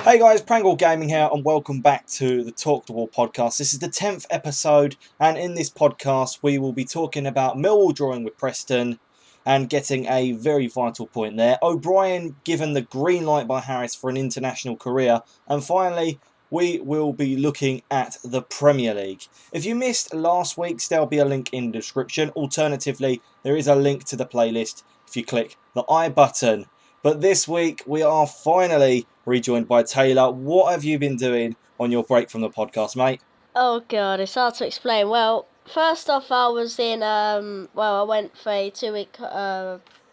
Hey guys, Prangell Gaming here, and welcome back to the Talk the Wall podcast. This is the 10th episode, and in this podcast, we will be talking about Millwall drawing with Preston and getting a very vital point there. O'Brien given the green light by Harris for an international career, and finally, we will be looking at the Premier League. If you missed last week's, there'll be a link in the description. Alternatively, there is a link to the playlist if you click the I button. But this week, we are finally rejoined by Taylor. What have you been doing on your break from the podcast, mate? Oh god, it's hard to explain. Well, first off, I was in, I went for a 2-week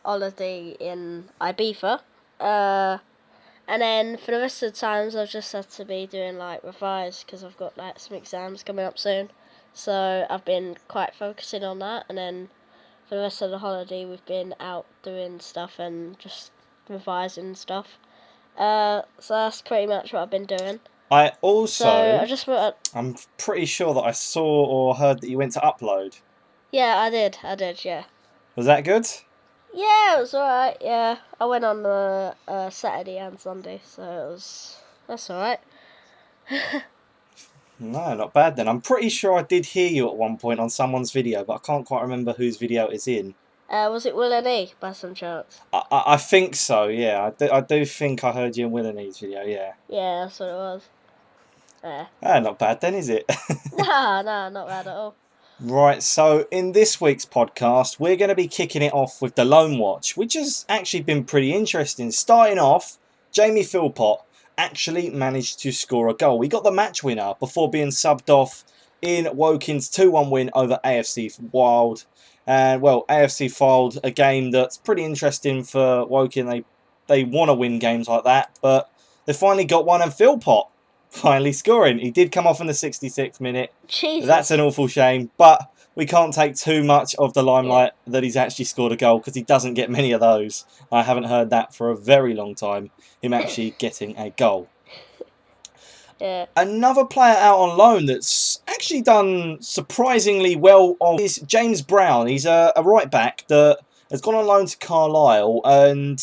holiday in Ibiza. And then for the rest of the times, I've just had to be doing, revise, because I've got, some exams coming up soon. So I've been quite focusing on that, and then for the rest of the holiday, we've been out doing stuff and just revising stuff. So that's pretty much what I've been doing. I also, So I just I'm pretty sure that I saw or heard that you went to Upload. Yeah, I did, yeah. Was that good? Yeah, it was alright, yeah. I went on the Saturday and Sunday, so that's alright. No, not bad then. I'm pretty sure I did hear you at one point on someone's video, but I can't quite remember whose video it's in. Was it Will and E, by some chance? I think so, yeah. I do think I heard you in Will and E's video, yeah. Yeah, that's what it was. Not bad then, is it? Nah, not bad at all. Right, so in this week's podcast, we're going to be kicking it off with the Loan Watch, which has actually been pretty interesting. Starting off, Jamie Philpott actually managed to score a goal. He got the match winner before being subbed off in Wokin's 2-1 win over AFC Wild. And, well, AFC filed a game that's pretty interesting for Woking. They want to win games like that, but they finally got one, and Philpott finally scoring. He did come off in the 66th minute. Jesus. That's an awful shame, but we can't take too much of the limelight that he's actually scored a goal, because he doesn't get many of those. I haven't heard that for a very long time, him actually getting a goal. Yeah. Another player out on loan that's actually done surprisingly well is James Brown. He's a right back that has gone on loan to Carlisle, and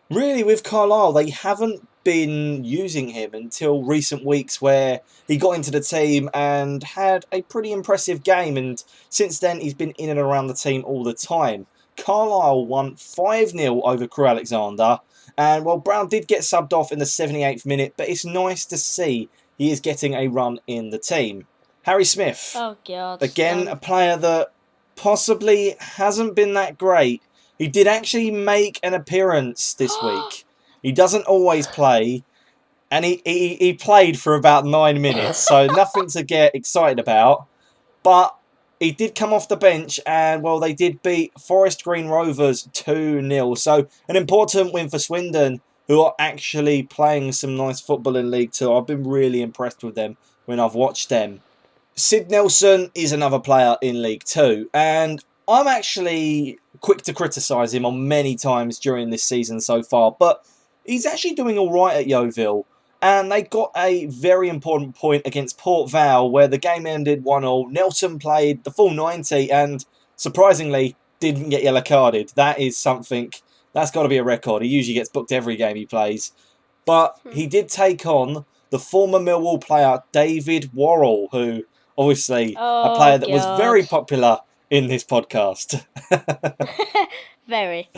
really with Carlisle they haven't been using him until recent weeks, where he got into the team and had a pretty impressive game, and since then he's been in and around the team all the time. Carlisle won 5-0 over Crewe Alexander, and well, Brown did get subbed off in the 78th minute, but it's nice to see he is getting a run in the team. Harry Smith, Oh god. again a player that possibly hasn't been that great. He did actually make an appearance this week. He doesn't always play, and he played for about 9 minutes, so nothing to get excited about. But he did come off the bench, and, well, they did beat Forest Green Rovers 2-0. So an important win for Swindon, who are actually playing some nice football in League 2. I've been really impressed with them when I've watched them. Sid Nelson is another player in League 2, and I'm actually quick to criticise him on many times during this season so far, but he's actually doing all right at Yeovil, and they got a very important point against Port Vale where the game ended 1-0. Nelson played the full 90 and, surprisingly, didn't get yellow carded. That is something, that's got to be a record. He usually gets booked every game he plays. But he did take on the former Millwall player David Worrell, who, obviously, a player that was very popular in this podcast. Very.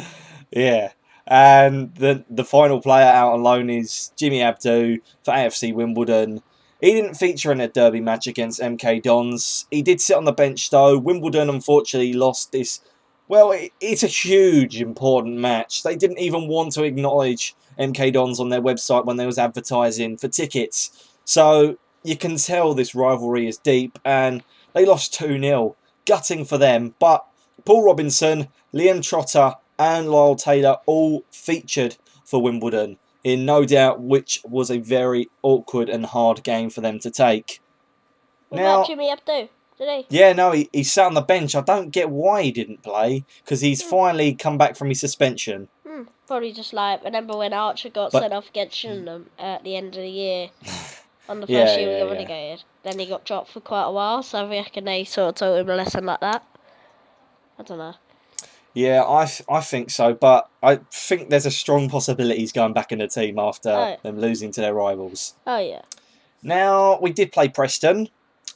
Yeah. And the final player out on loan is Jimmy Abdu for AFC Wimbledon. He didn't feature in a derby match against MK Dons. He did sit on the bench though. Wimbledon unfortunately lost this. Well, it's a huge important match. They didn't even want to acknowledge MK Dons on their website when they was advertising for tickets. So you can tell this rivalry is deep, and they lost 2-0. Gutting for them, but Paul Robinson, Liam Trotter and Lyle Taylor all featured for Wimbledon in no doubt which was a very awkward and hard game for them to take. What about Jimmy Abdu? Did he? Yeah, no, he sat on the bench. I don't get why he didn't play, because he's finally come back from his suspension. Probably just remember when Archer got sent off against Shinham at the end of the year on the first year we got relegated. Then he got dropped for quite a while, so I reckon they sort of taught him a lesson like that. I don't know. Yeah, I think so, but I think there's a strong possibility he's going back in the team after Oh, them losing to their rivals. oh yeah. Now, we did play Preston.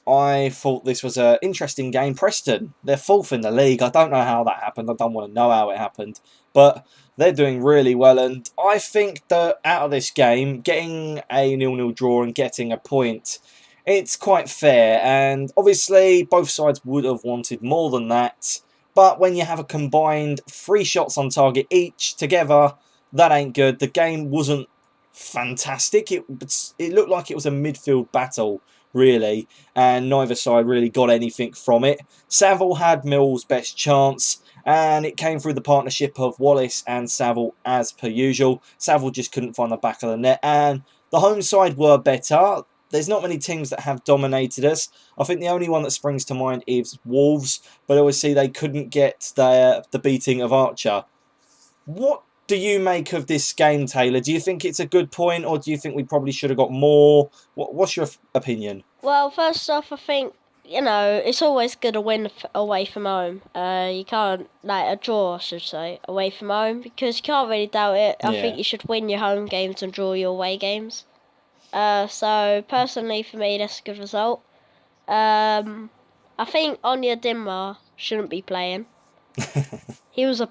I thought this was an interesting game. Preston, they're fourth in the league. I don't know how that happened. I don't want to know how it happened. But they're doing really well. And I think that out of this game, getting a 0-0 draw and getting a point, it's quite fair. And obviously, both sides would have wanted more than that. But when you have a combined 3 shots on target each together, that ain't good. The game wasn't fantastic. It looked like it was a midfield battle, really, and neither side really got anything from it. Saville had Mill's best chance, and it came through the partnership of Wallace and Saville as per usual. Saville just couldn't find the back of the net, and the home side were better. There's not many teams that have dominated us. I think the only one that springs to mind is Wolves, but obviously they couldn't get the beating of Archer. What do you make of this game, Taylor? Do you think it's a good point, or do you think we probably should have got more? What's your opinion? Well, first off, I think, it's always good to win away from home. You can't, a draw, I should say, away from home, because you can't really doubt it. I think you should win your home games and draw your away games. So, personally, for me, that's a good result. I think Onyedinma shouldn't be playing. He was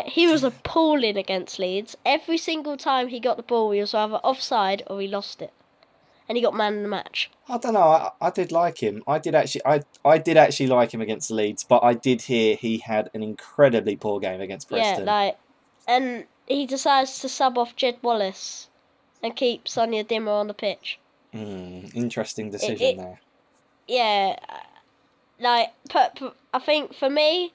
he was appalling against Leeds. Every single time he got the ball, he was either offside or he lost it. And he got man of the match. I don't know. I did like him. I did actually like him against Leeds, but I did hear he had an incredibly poor game against Preston. Yeah, and he decides to sub off Jed Wallace and keep Onyedinma on the pitch. Interesting decision there. Yeah, I think for me,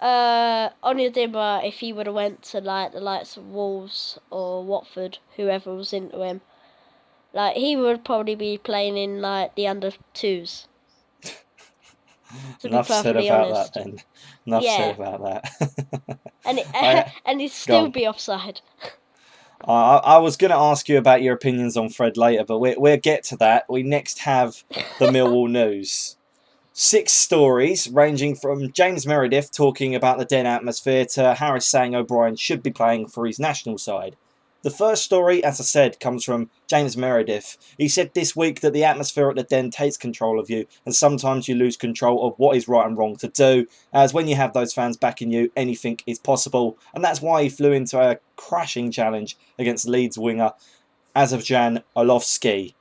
Onyedinma, if he would have went to the likes of Wolves or Watford, whoever was into him, he would probably be playing in the under twos. Enough said about that then. Enough said about that. And he'd still be offside. I was going to ask you about your opinions on Fred later, but we'll get to that. We next have the Millwall news. 6 stories, ranging from James Meredith talking about the dead atmosphere to Harris saying OBrien should be playing for his national side. The first story, as I said, comes from James Meredith. He said this week that the atmosphere at the Den takes control of you, and sometimes you lose control of what is right and wrong to do, as when you have those fans backing you, anything is possible, and that's why he flew into a crashing challenge against Leeds winger Azovjan Olovsky.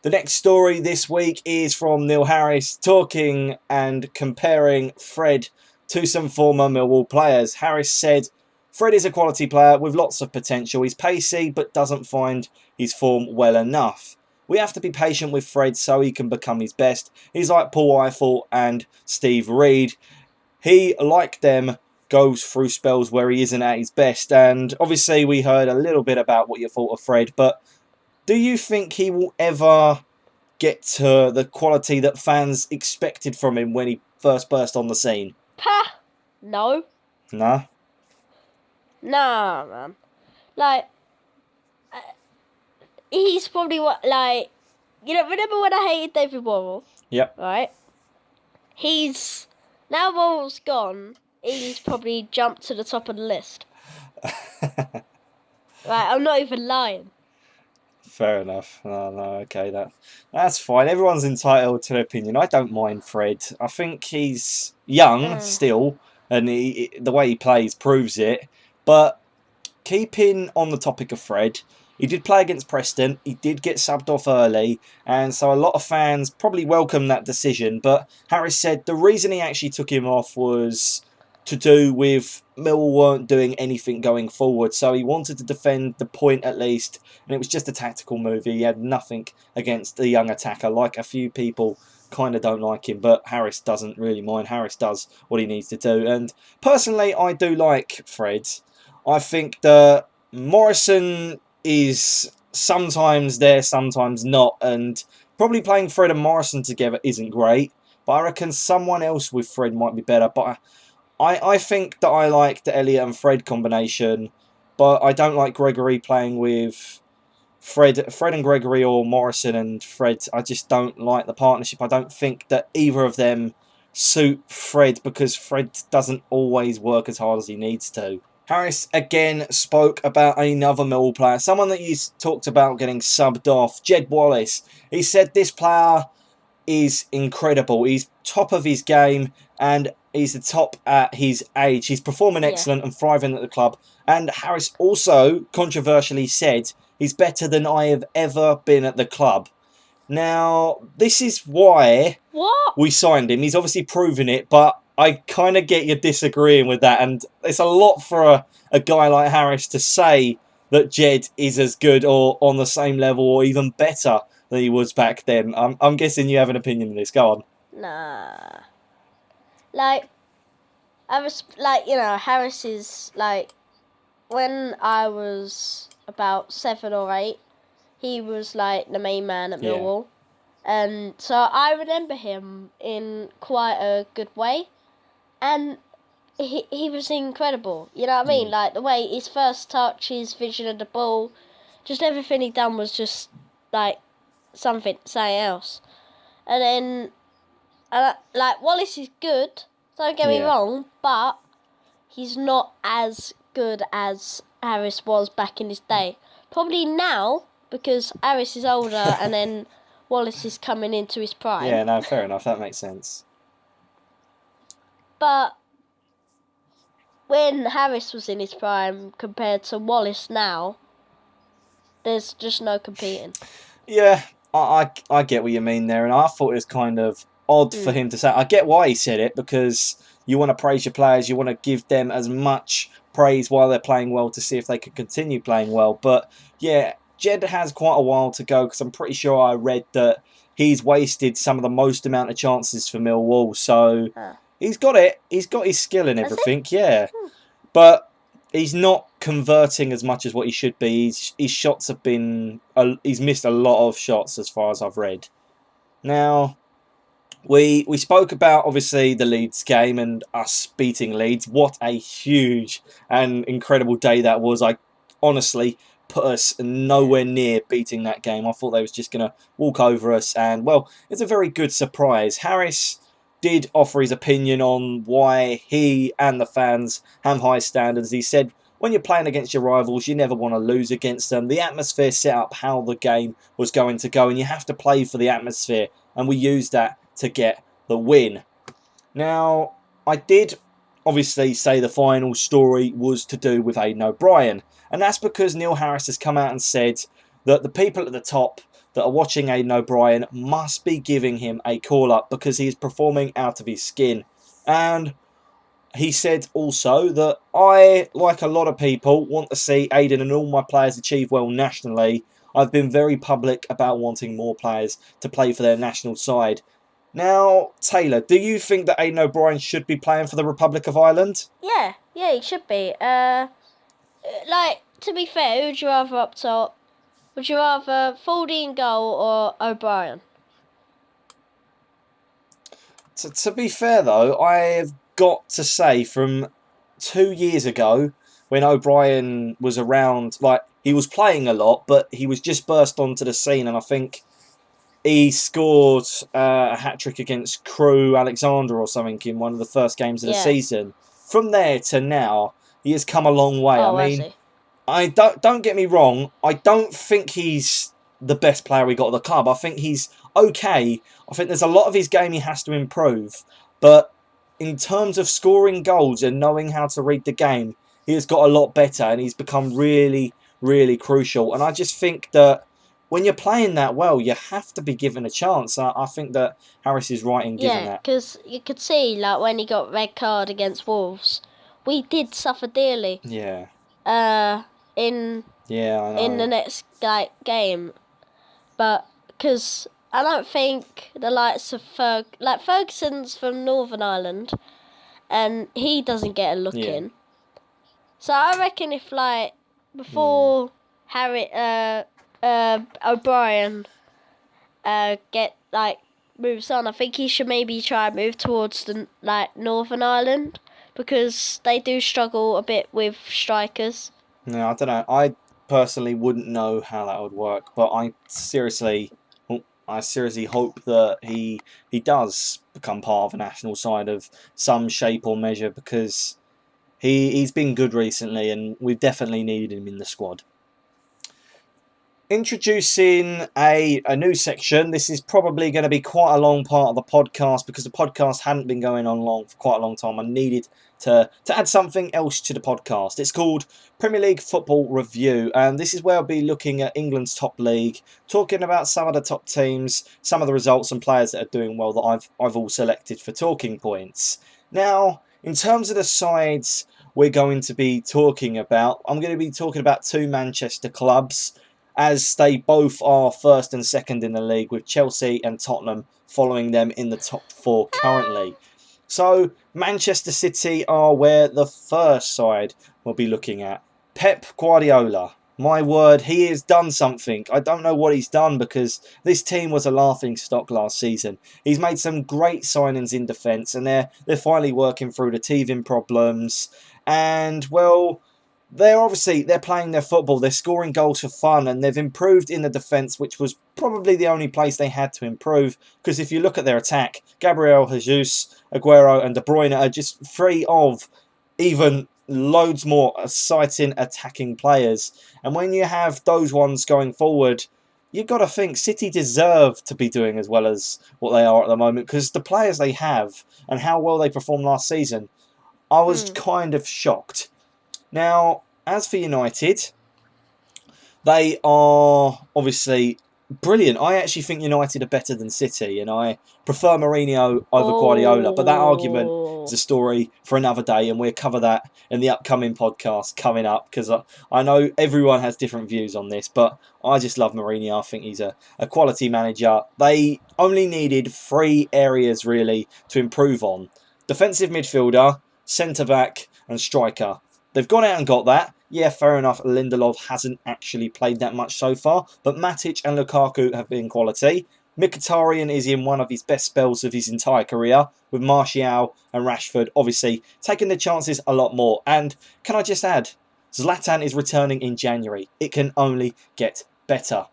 The next story this week is from Neil Harris talking and comparing Fred to some former Millwall players. Harris said, Fred is a quality player with lots of potential. He's pacey but doesn't find his form well enough. We have to be patient with Fred so he can become his best. He's like Paul Eiffel and Steve Reed. He, like them, goes through spells where he isn't at his best. And obviously we heard a little bit about what you thought of Fred, but do you think he will ever get to the quality that fans expected from him when he first burst on the scene? No. Nah? Nah, man. He's probably remember when I hated David Worrell? Yep. Right? Now Worrell's gone, he's probably jumped to the top of the list. I'm not even lying. Fair enough. No, okay, that's fine. Everyone's entitled to their opinion. I don't mind Fred. I think he's young still, and the way he plays proves it. But keeping on the topic of Fred, he did play against Preston. He did get subbed off early, and so a lot of fans probably welcome that decision. But Harris said the reason he actually took him off was to do with Millwall weren't doing anything going forward, so he wanted to defend the point at least, and it was just a tactical move. He had nothing against the young attacker, like a few people kind of don't like him, but Harris doesn't really mind. Harris does what he needs to do, and personally I do like Fred. I think that Morrison is sometimes there, sometimes not, and probably playing Fred and Morrison together isn't great, but I reckon someone else with Fred might be better. But I think that I like the Elliott and Fred combination, but I don't like Gregory playing with Fred and Gregory, or Morrison and Fred. I just don't like the partnership. I don't think that either of them suit Fred because Fred doesn't always work as hard as he needs to. Harris again spoke about another Millwall player, someone that you talked about getting subbed off, Jed Wallace. He said this player is incredible. He's top of his game and he's the top at his age. He's performing excellent and thriving at the club. And Harris also controversially said he's better than I have ever been at the club. Now, this is why we signed him. He's obviously proven it, but I kind of get you disagreeing with that. And it's a lot for a guy like Harris to say that Jed is as good or on the same level or even better than he was back then. I'm guessing you have an opinion on this. Go on. Nah. Like, Harris is, like, when I was about 7 or 8, he was, like, the main man at Millwall. And so I remember him in quite a good way. And he was incredible. You know what I mean? Like, the way his first touch, his vision of the ball, just everything he done was just, like, something else. And then, Wallace is good, don't get me wrong, but he's not as good as Harris was back in his day. Probably now, because Harris is older and then Wallace is coming into his prime. Yeah, no, fair enough. That makes sense. But when Harris was in his prime compared to Wallace now, there's just no competing. Yeah, I get what you mean there, and I thought it was kind of odd for him to say. I get why he said it, because you want to praise your players, you want to give them as much praise while they're playing well to see if they can continue playing well. But yeah, Jed has quite a while to go, because I'm pretty sure I read that he's wasted some of the most amount of chances for Millwall. So he's got it. He's got his skill and everything, yeah. But he's not converting as much as what he should be. His shots have been... he's missed a lot of shots as far as I've read. Now, we spoke about, obviously, the Leeds game and us beating Leeds. What a huge and incredible day that was. I honestly put us nowhere near beating that game. I thought they was just going to walk over us. And, well, it's a very good surprise. Harris did offer his opinion on why he and the fans have high standards. He said, when you're playing against your rivals, you never want to lose against them. The atmosphere set up how the game was going to go, and you have to play for the atmosphere. And we used that to get the win. Now, I did obviously say the final story was to do with Aidan O'Brien. And that's because Neil Harris has come out and said that the people at the top that are watching Aidan O'Brien must be giving him a call-up because he is performing out of his skin. And he said also that I, like a lot of people, want to see Aidan and all my players achieve well nationally. I've been very public about wanting more players to play for their national side. Now, Taylor, do you think that Aidan O'Brien should be playing for the Republic of Ireland? Yeah, he should be. To be fair, who'd you rather up top? Would you rather Foldy in goal or O'Brien? To be fair, though, I've got to say from 2 years ago, when O'Brien was around, like, he was playing a lot, but he was just burst onto the scene, and I think he scored a hat-trick against Crewe Alexander or something in one of the first games of the season. From there to now, he has come a long way. I mean, I don't get me wrong, I don't think he's the best player we got at the club. I think he's okay. I think there's a lot of his game he has to improve. But in terms of scoring goals and knowing how to read the game, he has got a lot better and he's become really, really crucial. And I just think that when you're playing that well, you have to be given a chance. I think that Harris is right in giving that. Yeah, because you could see, like, when he got red card against Wolves, we did suffer dearly. Yeah. In I know. the next game, but because I don't think the likes of Ferguson's from Northern Ireland, and he doesn't get a look in. So I reckon if before O'Brien moves on, I think he should maybe try and move towards the Northern Ireland because they do struggle a bit with strikers. No, I don't know. I personally wouldn't know how that would work, but I seriously, I seriously hope that he does become part of a national side of some shape or measure, because he's been good recently and we've definitely needed him in the squad. Introducing a new section. This is probably going to be quite a long part of the podcast, because the podcast hadn't been going on long for quite a long time. I needed to add something else to the podcast. It's called Premier League Football Review, and this is where I'll be looking at England's top league, talking about some of the top teams, some of the results and players that are doing well that I've all selected for talking points. Now, in terms of the sides we're going to be talking about, I'm going to be talking about two Manchester clubs, as they both are first and second in the league, with Chelsea and Tottenham following them in the top four currently. So Manchester City are where the first side we'll be looking at. Pep Guardiola. My word, he has done something. I don't know what he's done, because this team was a laughing stock last season. He's made some great signings in defence, and they're finally working through the teething problems. And, well, they're playing their football, they're scoring goals for fun, and they've improved in the defence, which was probably the only place they had to improve, because if you look at their attack, Gabriel Jesus, Aguero and De Bruyne are just three of even loads more exciting attacking players. And when you have those ones going forward, you've got to think City deserve to be doing as well as what they are at the moment, because the players they have and how well they performed last season, I was kind of shocked. Now, as for United, they are obviously brilliant. I actually think United are better than City, and I prefer Mourinho over Guardiola. But that argument is a story for another day, and we'll cover that in the upcoming podcast coming up, because I know everyone has different views on this, but I just love Mourinho. I think he's a quality manager. They only needed three areas, really, to improve on: defensive midfielder, centre-back and striker. They've gone out and got that. Yeah, fair enough, Lindelof hasn't actually played that much so far, but Matic and Lukaku have been quality. Mkhitaryan is in one of his best spells of his entire career, with Martial and Rashford obviously taking their chances a lot more. And can I just add, Zlatan is returning in January. It can only get better.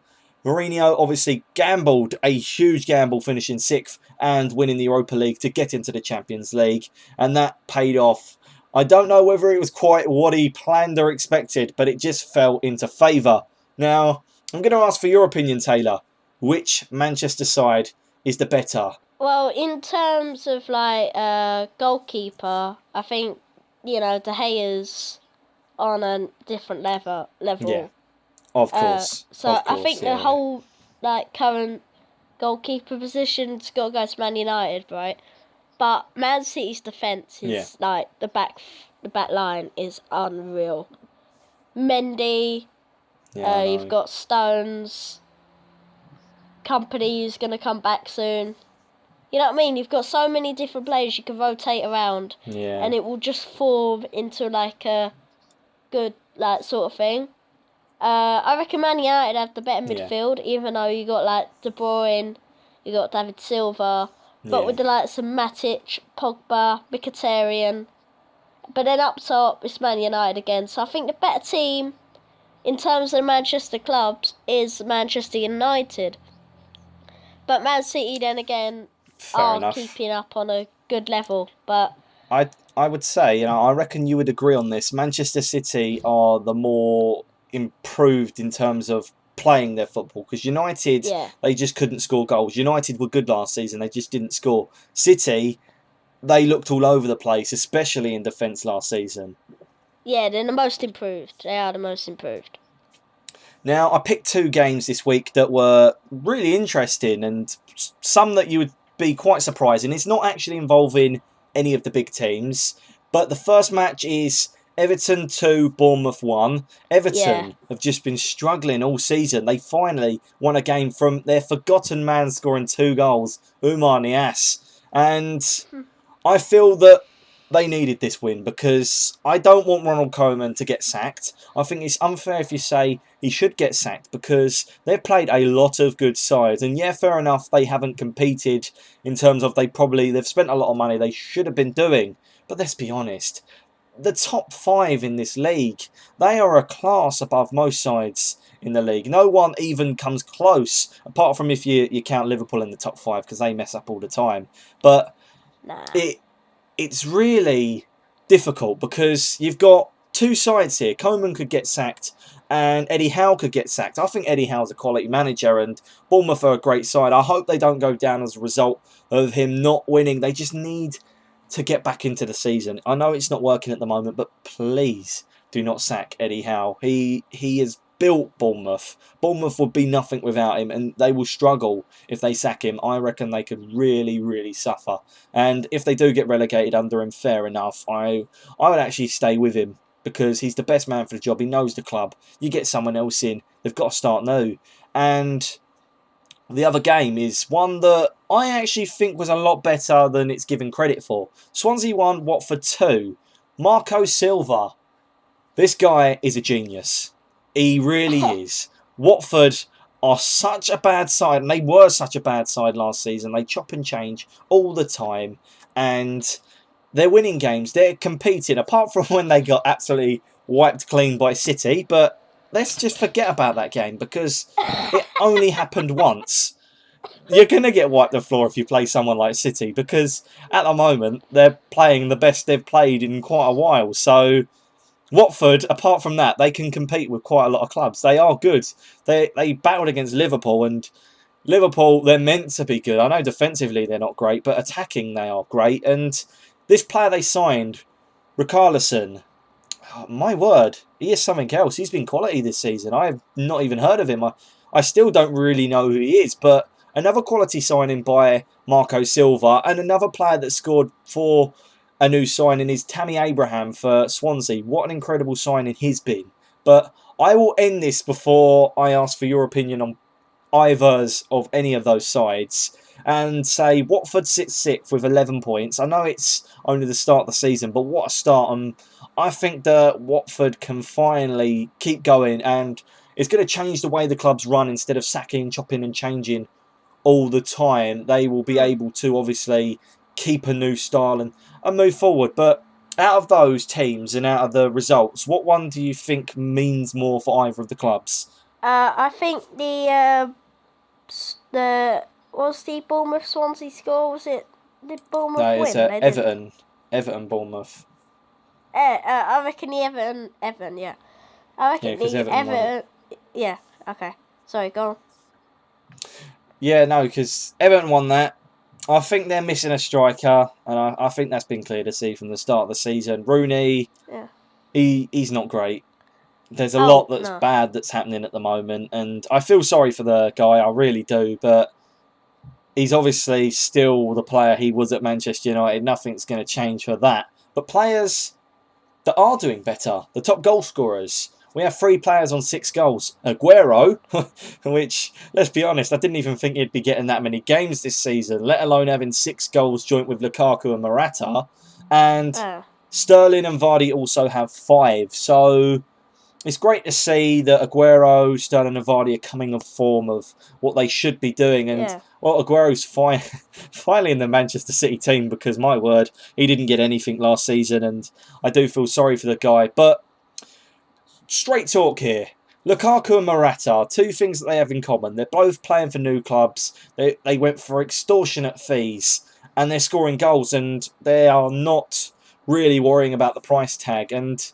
Mourinho obviously gambled, a huge gamble, finishing 6th and winning the Europa League to get into the Champions League, and that paid off. I don't know whether it was quite what he planned or expected, but it just fell into favour. Now, I'm going to ask for your opinion, Taylor. Which Manchester side is the better? Well, in terms of goalkeeper, I think, De Gea's on a different level. Yeah, of course. I think the whole current goalkeeper position's got to go to Man United, right? But Man City's defence is the back line is unreal. Mendy, you've got Stones, Company's gonna come back soon. You know what I mean? You've got so many different players you can rotate around, and it will just form into a good sort of thing. I reckon Man United have the better midfield, even though you got De Bruyne, you got David Silva. But with the likes of Matic, Pogba, Mkhitaryan. But then up top, it's Man United again. So I think the better team, in terms of the Manchester clubs, is Manchester United. But Man City, then again, are keeping up on a good level. But I would say, I reckon you would agree on this. Manchester City are the more improved in terms of playing their football, because United, they just couldn't score goals. United were good last season, they just didn't score. City, they looked all over the place, especially in defence last season. Yeah, they're the most improved. They are the most improved. Now, I picked two games this week that were really interesting, and some that you would be quite surprising. It's not actually involving any of the big teams, but the first match is Everton 2, Bournemouth 1. Everton have just been struggling all season. They finally won a game from their forgotten man scoring 2 goals, Oumar Niasse. And I feel that they needed this win, because I don't want Ronald Koeman to get sacked. I think it's unfair if you say he should get sacked, because they've played a lot of good sides. And yeah, fair enough, they haven't competed in terms of they've spent a lot of money they should have been doing. But let's be honest, the top 5 in this league, they are a class above most sides in the league. No one even comes close, apart from if you count Liverpool in the top 5 because they mess up all the time. But Nah. it's really difficult because you've got two sides here. Coleman could get sacked and Eddie Howe could get sacked. I think Eddie Howe's a quality manager and Bournemouth are a great side. I hope they don't go down as a result of him not winning. They just need to get back into the season. I know it's not working at the moment, but please do not sack Eddie Howe. He has built Bournemouth. Bournemouth would be nothing without him, and they will struggle if they sack him. I reckon they could really, really suffer. And if they do get relegated under him, fair enough. I would actually stay with him because he's the best man for the job. He knows the club. You get someone else in, they've got to start new. And the other game is one that I actually think was a lot better than it's given credit for. Swansea 1, Watford 2. Marco Silva. This guy is a genius. He really is. Watford are such a bad side, and they were such a bad side last season. They chop and change all the time, and they're winning games. They're competing, apart from when they got absolutely wiped clean by City. But let's just forget about that game because it only happened once. You're going to get wiped the floor if you play someone like City because at the moment they're playing the best they've played in quite a while. So Watford, apart from that, they can compete with quite a lot of clubs. They are good. They battled against Liverpool, and Liverpool, they're meant to be good. I know defensively they're not great, but attacking they are great. And this player they signed, Richarlison, my word, he is something else. He's been quality this season. I have not even heard of him. I still don't really know who he is, but another quality signing by Marco Silva, and another player that scored for a new signing is Tammy Abraham for Swansea. What an incredible signing he's been. But I will end this before I ask for your opinion on either's of any of those sides and say Watford sits 6th with 11 points. I know it's only the start of the season, but what a start. I think that Watford can finally keep going, and it's going to change the way the clubs run. Instead of sacking, chopping and changing all the time, they will be able to obviously keep a new style and move forward. But out of those teams and out of the results, what one do you think means more for either of the clubs? I think the what's the Bournemouth Swansea score? Was it the Bournemouth No, win? it's Everton Bournemouth. I reckon the Everton, yeah. I reckon because the Everton won it. Everton, yeah. Okay, sorry, go on. Yeah, no, because Everton won that. I think they're missing a striker, and I think that's been clear to see from the start of the season. Rooney, Yeah. he's not great. There's a lot that's bad that's happening at the moment, and I feel sorry for the guy, I really do, but he's obviously still the player he was at Manchester United. Nothing's going to change for that. But players that are doing better, the top goal scorers, we have 3 players on 6 goals. Aguero, which, let's be honest, I didn't even think he'd be getting that many games this season, let alone having 6 goals joint with Lukaku and Morata. And Sterling and Vardy also have 5. So it's great to see that Aguero, Sterling and Vardy are coming of form of what they should be doing. And, well, Aguero's finally in the Manchester City team because, my word, he didn't get anything last season. And I do feel sorry for the guy. But straight talk here. Lukaku and Morata, 2 things that they have in common. They're both playing for new clubs. They went for extortionate fees. And they're scoring goals. And they are not really worrying about the price tag. And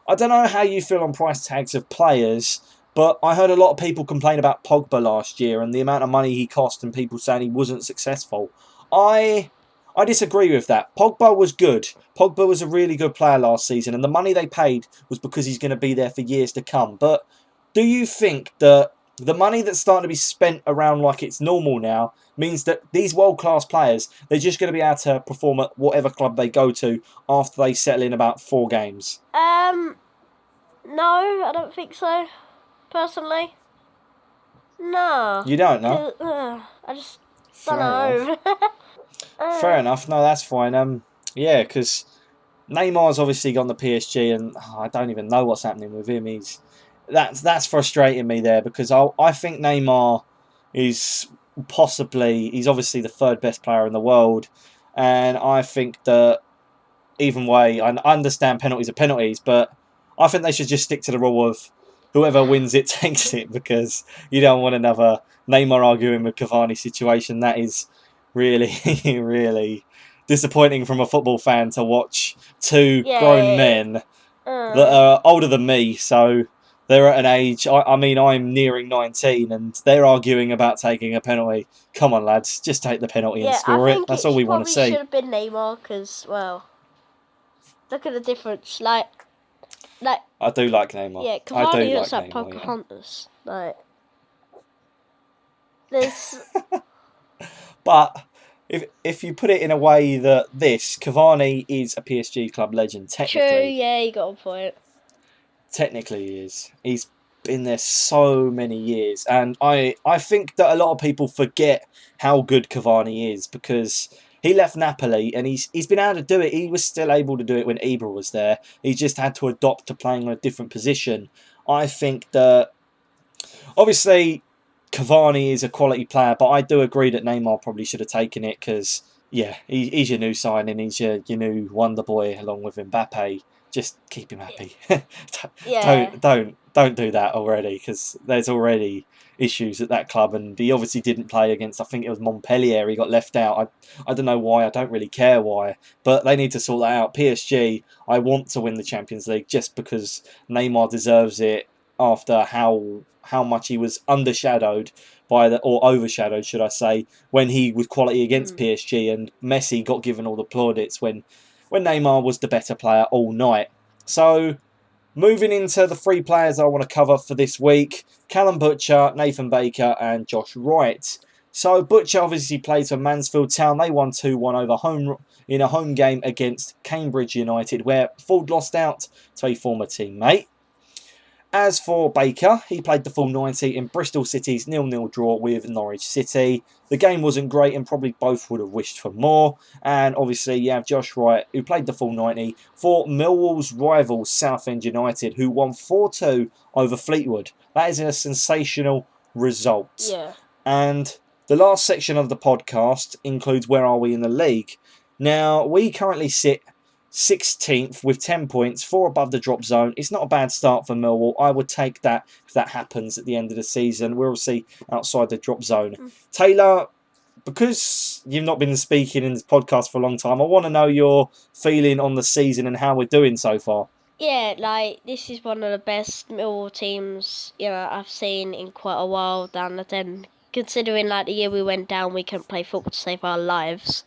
I don't know how you feel on price tags of players, but I heard a lot of people complain about Pogba last year and the amount of money he cost and people saying he wasn't successful. I disagree with that. Pogba was good. Pogba was a really good player last season, and the money they paid was because he's going to be there for years to come. But do you think that the money that's starting to be spent around like it's normal now means that these world-class players, they're just going to be able to perform at whatever club they go to after they settle in about 4 games? No, I don't think so. Personally, no. You don't know? I just don't know. Fair enough. No, that's fine. Yeah, because Neymar's obviously gone to PSG, and I don't even know what's happening with him. That's frustrating me there because I think Neymar is he's obviously the 3rd best player in the world, and I think that even way I understand penalties are penalties, but I think they should just stick to the rule of whoever wins it takes it, because you don't want another Neymar arguing with Cavani situation. That is really, really disappointing from a football fan to watch two grown men that are older than me. So they're at an age, I mean, I'm nearing 19 and they're arguing about taking a penalty. Come on, lads, just take the penalty and score it. That's all we want to see. Probably should have been Neymar because, well, look at the difference. Like I do like Neymar. Yeah, Cavani looks like Pocahontas. Like, there's. But if you put it in a way that Cavani is a PSG club legend, technically. True, yeah, you got a point. Technically he is. He's been there so many years. And I think that a lot of people forget how good Cavani is, because he left Napoli and he's been able to do it. He was still able to do it when Ibra was there. He just had to adopt to playing on a different position. I think that, obviously, Cavani is a quality player, but I do agree that Neymar probably should have taken it, because, yeah, he's your new signing. He's your new wonder boy along with Mbappe. Just keep him happy. Don't do that already, because there's already issues at that club, and he obviously didn't play against, I think it was Montpellier. He got left out. I don't know why. I don't really care why, but they need to sort that out. PSG, I want to win the Champions League just because Neymar deserves it after how much he was undershadowed or overshadowed, should I say, when he was quality against PSG, and Messi got given all the plaudits when Neymar was the better player all night. So, moving into the three players I want to cover for this week: Calum Butcher, Nathan Baker and Josh Wright. So, Butcher obviously played for Mansfield Town. They won 2-1 in a home game against Cambridge United, where Ford lost out to a former teammate. As for Baker, he played the full 90 in Bristol City's 0-0 draw with Norwich City. The game wasn't great and probably both would have wished for more. And obviously you have Josh Wright, who played the full 90 for Millwall's rivals Southend United, who won 4-2 over Fleetwood. That is a sensational result. Yeah. And the last section of the podcast includes where are we in the league. Now, we currently sit 16th with 10 points, 4 above the drop zone. It's not a bad start for Millwall. I would take that if that happens at the end of the season. We're obviously outside the drop zone. Taylor, because you've not been speaking in this podcast for a long time, I want to know your feeling on the season and how we're doing so far. Yeah, like, this is one of the best Millwall teams, I've seen in quite a while down the 10. Considering, like, the year we went down, we couldn't play football to save our lives.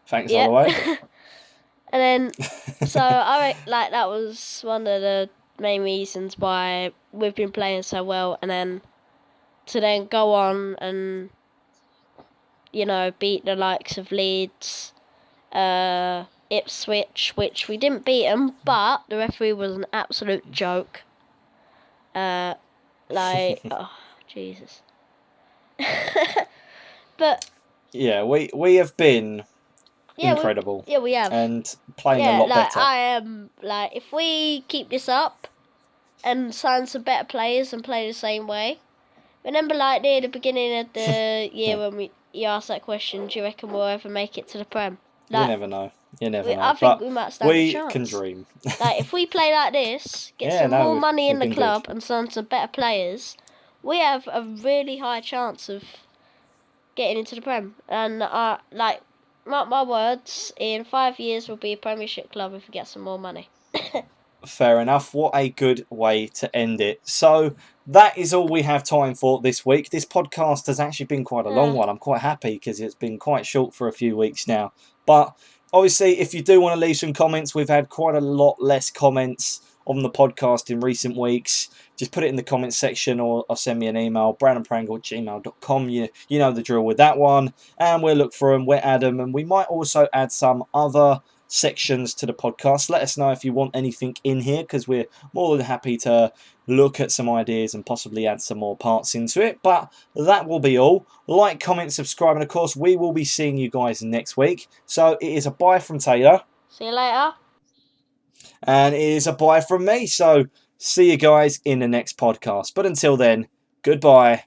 Thanks all the way. And then, so that was one of the main reasons why we've been playing so well. And then to then go on and beat the likes of Leeds, Ipswich, which we didn't beat them, but the referee was an absolute joke. Oh Jesus. But yeah, we have been incredible. We have. And playing a lot better. I am if we keep this up and sign some better players and play the same way. Remember, near the beginning of the year when you asked that question, do you reckon we'll ever make it to the Prem? You never know. know. I think we might stand a chance. We can dream. If we play like this, get some more money in the club and sign some better players, we have a really high chance of getting into the Prem. And mark my words, in 5 years we'll be a Premiership club if we get some more money. Fair enough. What a good way to end it. So that is all we have time for this week. This podcast has actually been quite a long one. I'm quite happy because it's been quite short for a few weeks now. But obviously, if you do want to leave some comments, we've had quite a lot less comments on the podcast in recent weeks. Just put it in the comments section or send me an email, brandonprangell@gmail.com. You know the drill with that one. And we'll look for them. We'll add them. And we might also add some other sections to the podcast. Let us know if you want anything in here, because we're more than happy to look at some ideas and possibly add some more parts into it. But that will be all. Like, comment, subscribe, and of course we will be seeing you guys next week. So it is a bye from Taylor. See you later. And it is a bye from me. So see you guys in the next podcast. But until then, goodbye.